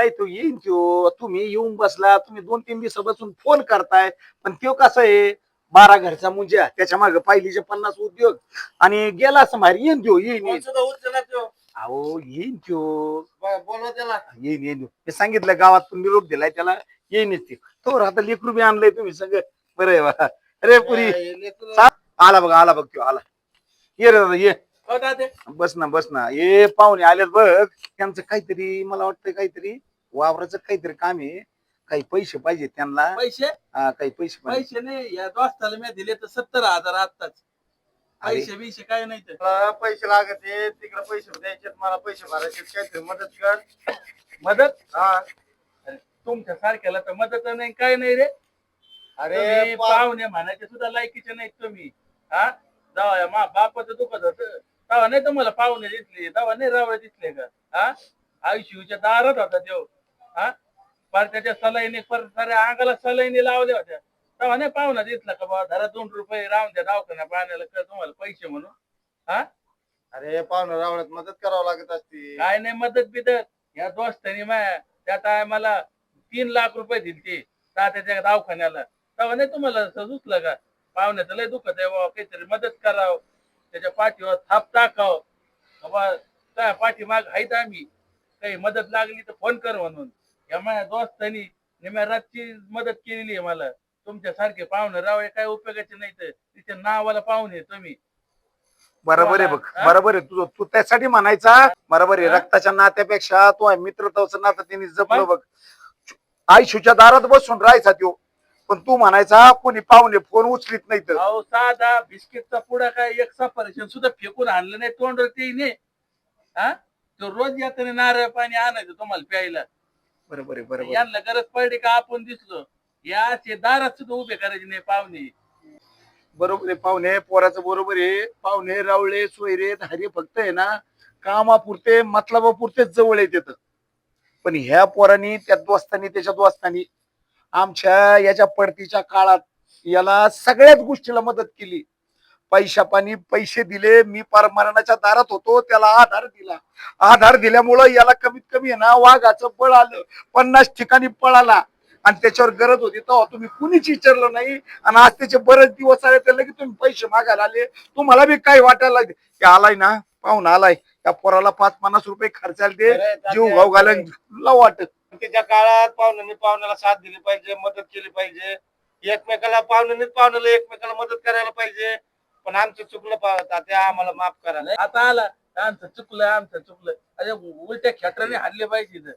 आलाय तो येईन तो. तुम्ही येऊन बसला, तुम्ही 2-3 दिवसापासून फोन करताय, पण तो कसं आहे 12 घरचा मुंज्या, त्याच्या मागे पहिलीचे 50 उद्योग आणि गेला असं बाहेर येईन तो येईन. अहो येईन तो बोलवा त्याला, येईन येईन हे सांगितलं गावात निरोप दिलाय त्याला, येईनच ते. तो आता लेकरू बी आणलंय तुम्ही सगळं बरं आहे बा. अरे पुरी आला बघ, आला बघ, तो आला. ये रे दादा, ये बस ना बस ना. ये पाहुणे आलेत बघ, त्यांचं काहीतरी मला वाटतं काहीतरी वावराचं काहीतरी काम आहे, काही पैसे पाहिजे त्यांना. पैसे हा काही पैसे पाहिजे. पैसे नाही या दोस्ताला मी दिले तर 70,000 आत्ताच. पैसे बिशे काय नाही तर मला पैसे लागत आहे तिकडे पैसे द्यायचे मला पैसे भरायचे काहीतरी मदत कर. मदत. हा तुमच्या सारख्याला तर मदत नाही काय नाही रे. अरे तुम्ही पाहुणे म्हणायचे सुद्धा लायकीचे नाहीत तुम्ही. हा जावा मा बापाचं दुखत होत तेव्हा नाही तुम्हाला पाहुणे दिसले, तेव्हा नाही रावळे दिसले का? हा आयुष्यूच्या दारात होता तो. हा पर त्याच्या सलाईने पर साऱ्या अंगाला सलाईने लावल्या होत्या, तेव्हा नाही पाहुणा दिसला का बाबा धरा 2 रुपये राहून द्या दवाखान्या पाण्याला कर तुम्हाला पैसे म्हणून. हा अरे पाहुणे रावण्यात मदत करावं लागत असते. काय नाही मदत बिदत. या दोस्तानी माया त्या टायमाला 3 लाख रुपये दिलते तात्याच्या दवाखान्याला, तेव्हा नाही तुम्हाला सुचलं का पाहुण्याचं लय दुखत आहे बाबा काहीतरी मदत करावं, त्याच्या पाठीवर थाप टाकाव बाबा, काय पाठीमाग आहेत आम्ही, काही मदत लागली तर फोन कर म्हणून. या माझ्या दोस्तानी निम्या रातची मदत केलेली आहे मला. तुमच्या सारखे पाहुणे रावळे काय उपयोगाचे नाही तर तिच्या नावाला पाहुणे तुम्ही. बरोबर आहे बघ, बरोबर आहे तुझं. तू त्यासाठी म्हणायचा बरोबर आहे, रक्ताच्या नात्यापेक्षा तो मित्रत्वाचं नातं त्यांनी जपलं बघ. आयुष्याच्या दारात बसून राहायचा तो, पण तू म्हणायचा कोणी पाहुणे फोन उचलीत नाही तर. अहो साधा बिस्किटचा पुडा काय एक सफरचंद सुद्धा फेकून आणलं नाही तोंडवर ते ने. हा तो रोज येताना नारळ पाणी आणायचं तुम्हाला प्यायला. बरोबर आहे बरोबर. यांना गरज पडली का आपण दिसलो या दारात सुद्धा उभे करायचे नाही पाहुणे. बरोबर आहे पाहुणे पोराचं बरोबर आहे. पाहुणे रावळे सोयरे धारे फक्त आहे ना कामापुरते मतलबापुरतेच जवळ येत. पण ह्या पोरांनी त्या दोस्तांनी त्याच्या दोस्तांनी आमच्या याच्या पडतीच्या काळात याला सगळ्याच गोष्टीला मदत केली. पैशा पाणी पैसे दिले, मी पार मरणाच्या दारात होतो त्याला आधार दिला. आधार दिल्यामुळं याला कमीत कमी आहे ना वाघाचं बळ आलं, 50 ठिकाणी पळाला. आणि त्याच्यावर गरज होती तेव्हा तुम्ही कुणीच विचारलं नाही, आणि आज त्याचे बरेच दिवस आले तर लगेच तुम्ही पैसे मागायला आले. तुम्हाला बी काय वाटायला लागले की आलाय ना पाहुणा आलाय, त्या पोराला 5-50 रुपये खर्चाला दे, जीव भाव घालायला वाटत. त्याच्या काळात पाहुण्यांनी पाहुण्याला साथ दिली पाहिजे, मदत केली पाहिजे. एकमेकाला पाहुण्यांनीच पाहुण्याला एकमेकाला मदत करायला पाहिजे. पण आमचं चुकलं त्या आम्हाला माफ करा. आता आला आमचं चुकलं आमचं चुकलं, अरे उलट्या खेटराने हाणले पाहिजे.